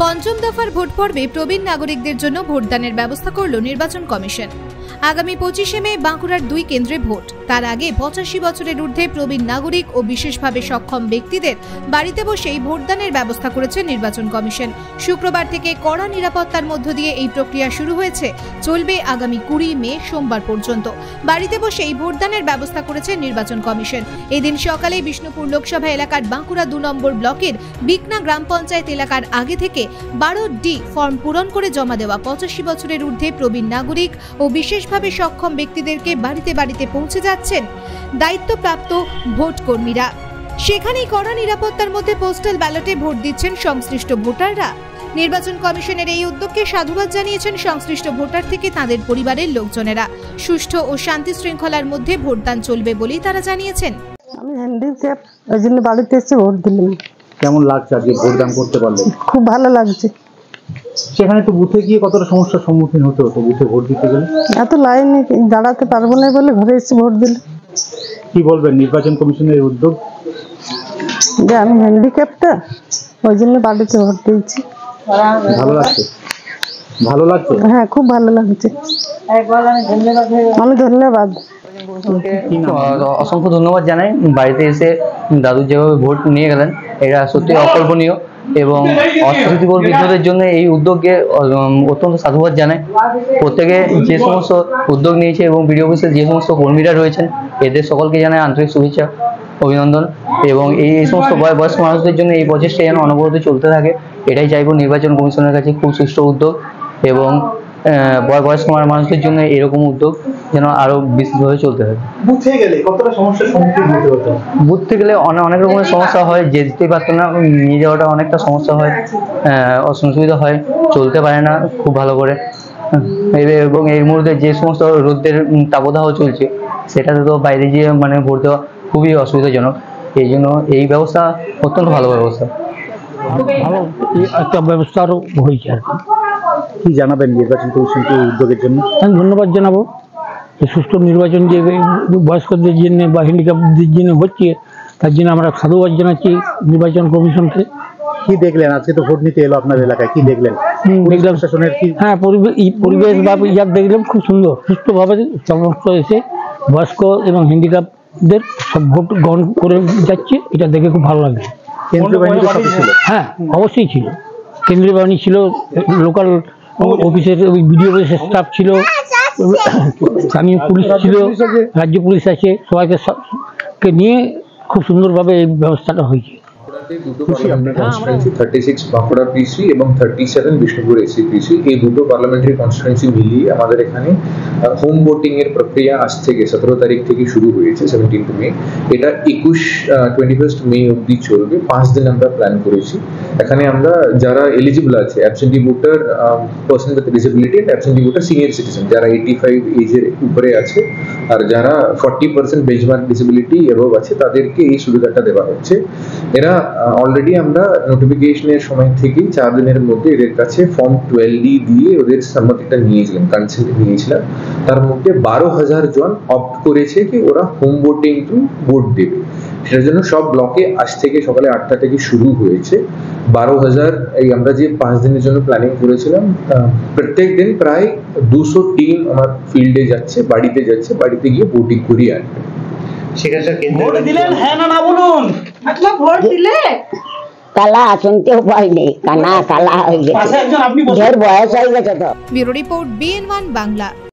পঞ্চম দফার ভোট পর্বে প্রবীণ নাগরিকদের জন্য ভোটদানের ব্যবস্থা করল নির্বাচন কমিশন। আগামী 25শে মে বাঁকুড়ার 2 কেন্দ্রে ভোট। তার আগে 85 বছরের ঊর্ধ্বে প্রবীণ নাগরিক ও বিশেষভাবে সক্ষম ব্যক্তিদের বাড়িতে বসেই ভোটদানের ব্যবস্থা করেছে নির্বাচন কমিশন। শুক্রবার থেকে কড়া নিরাপত্তার মধ্য দিয়ে এই প্রক্রিয়া শুরু হয়েছে, চলবে আগামী 20 মে সোমবার পর্যন্ত। বাড়িতে বসেই ভোটদানের ব্যবস্থা করেছে নির্বাচন কমিশন। এদিন সকালে বিষ্ণুপুর লোকসভা এলাকার বাঁকুড়া 2 নম্বর ব্লকের বিকনা গ্রাম পঞ্চায়েত এলাকার আগে থেকে 12D ফর্ম পূরণ করে জমা দেওয়া 85 বছরের ঊর্ধ্বে প্রবীণ নাগরিক ও বিশেষভাবে সক্ষম ব্যক্তিদেরকে বাড়িতে বাড়িতে পৌঁছে যাচ্ছেন দায়িত্বপ্রাপ্ত ভোট কর্মীরা। সেখানেই কড়া নিরাপত্তার মধ্যে পোস্টাল ব্যালটে ভোট দিচ্ছেন সংশ্লিষ্ট ভোটাররা। নির্বাচন কমিশনের এই উদ্যোগকে সাধুবাদ জানিয়েছেন সংশ্লিষ্ট ভোটার থেকে তাদের পরিবারের লোকজনেরা। সুষ্ঠু ও শান্তি শৃঙ্খলার মধ্যে ভোটদান চলবে বলেই তারা জানিয়েছেন। আমি হ্যান্ডিক্যাপ, ওই জন্য বাড়িতে এসে ভোট দিলাম। কেমন লাগছে আজকে ভোটদান করতে পারলে? খুব ভালো লাগছে। সেখানে তো বুথে গিয়ে কতটা সমস্যার সম্মুখীন হতে হতো বুথে ভোট দিতে গেলে? এত লাইনে দাঁড়াতে পারবো না বলে ঘরে এসে ভোট দিলাম। কি বলবেন নির্বাচন কমিশনের উদ্যোগ? যে আমি হ্যান্ডিক্যাপটা, ওই জন্য বাড়িতে ভোট দিয়েছি। ভালো লাগছে? ভালো লাগছে? হ্যাঁ, খুব ভালো লাগছে। আমি ধন্যবাদ, অসংখ্য ধন্যবাদ জানাই। বাড়িতে এসে দাদু যেভাবে ভোট নিয়ে গেলেন, এটা সত্যি অকল্পনীয় এবং অর্থনৈতিক বিদ্রোহের জন্য এই উদ্যোগকে অত্যন্ত সাধুবাদ জানাই। প্রত্যেকে যে সমস্ত উদ্যোগ নিয়েছে এবং বিডিও অফিসের যে সমস্ত কর্মীরা রয়েছেন, এদের সকলকে জানাই আন্তরিক শুভেচ্ছা, অভিনন্দন। এবং এই সমস্ত বয়স্ক মানুষদের জন্য এই প্রচেষ্টা যেন অনবরত চলতে থাকে, এটাই চাইব নির্বাচন কমিশনের কাছে। খুব সুষ্ঠু উদ্যোগ এবং বয়স্ক মানুষদের জন্য এরকম উদ্যোগ যেন আরো বিস্তৃতভাবে চলতে থাকে। বুথে গেলে কতটা সমস্যার সম্মুখীন হতে হতো? বুথে গেলে অনেক রকমের সমস্যা হয়, যেতেই পারতো না, নিয়ে যাওয়াটা অনেকটা সমস্যা হয়, অসুবিধা হয়, চলতে পারে না খুব ভালো করে। এবং এই মুহূর্তে যে সমস্ত রোদের তাপদাহ চলছে, সেটাতে তো বাইরে গিয়ে ভোট দেওয়া খুবই অসুবিধাজনক। এই জন্য এই ব্যবস্থা অত্যন্ত ভালো ব্যবস্থা। ভালো একটা ব্যবস্থা আরও হয়েছে আর কি জানাবেন নির্বাচন কমিশনকে এই উদ্যোগের জন্য? আমি ধন্যবাদ জানাবো। এই সুষ্ঠু নির্বাচন যে বয়স্কদের জন্য বা হ্যান্ডিক্যাপদের জন্য হচ্ছে, তার জন্য আমরা সাধুবাদ জানাচ্ছি নির্বাচন কমিশনকে। কি দেখলেন আজকে তো ভোট নিতে এলো আপনার এলাকায়? কি দেখলেন? দেখলাম প্রশাসনের কি? হ্যাঁ, পরিবেশ বা ইয়ার দেখলাম খুব সুন্দর, সুস্থভাবে সমস্ত এসে বয়স্ক এবং হ্যান্ডিক্যাপদের সব ভোট গ্রহণ করে যাচ্ছে, এটা দেখে খুব ভালো লাগে। কেন্দ্রীয় বাহিনী ছিল? হ্যাঁ, অবশ্যই ছিল। কেন্দ্রীয় বাহিনী ছিল, লোকাল অফিসের বিডিও অফিসের স্টাফ ছিল, স্থানীয় পুলিশ ছিল, রাজ্য পুলিশ আছে, সবাইকে নিয়ে খুব সুন্দরভাবে এই ব্যবস্থাটা হয়েছে। কনস্টিটুয়েন্সি 36 বাঁকুড়া পিসি এবং 37 বিষ্ণুপুর এসি পিসি, এই দুটো পার্লামেন্টারি কনস্টিটুয়েন্সি মিলিয়ে আমাদের এখানে হোম ভোটিং এর প্রক্রিয়া আজ থেকে 17 তারিখ থেকে শুরু হয়েছে, 17 মে। এটা 21 মে অবধি চলবে। 5 দিন আমরা প্ল্যান করেছি। এখানে আমরা যারা এলিজিবল আছে, absentee voter, person with disability, absentee voter, senior citizen যারা 85 এজের উপরে আছে, আর যারা 40% বেঞ্চমার্ক ডিসেবিলিটি এভাব আছে, তাদেরকে এই সুবিধাটা দেওয়া হচ্ছে। এরা অলরেডি আমরা নোটিফিকেশনের সময় থেকে 4 দিনের মধ্যে এদের কাছে ফর্ম 12D দিয়ে ওদের সম্মতিটা নিয়েছিলাম, কনসেন্ট নিয়েছিলাম। তার মধ্যে 12,000 জন অপ্ট করেছে কি ওরা হোম ভোটিং থ্রু ভোট দেবে। সেটার জন্য সব ব্লকে আজ থেকে সকালে 8টা থেকে শুরু হয়েছে। 12,000 এই আমরা যে 5 দিনের জন্য প্ল্যানিং করেছিলাম, প্রত্যেক দিন প্রায় 200 টিম আমার ফিল্ডে যাচ্ছে, বাড়িতে গিয়ে ভোটিং করিয়ে আনবে। ভোট দিলেন হ্যাঁ না বলুন? ভোট দিলে কালা শুনতেও পাইনি, কানা কালা হয়ে গেছে, ঢের বয়স হয়ে গেছে তো। Bureau report BN1 Bangla.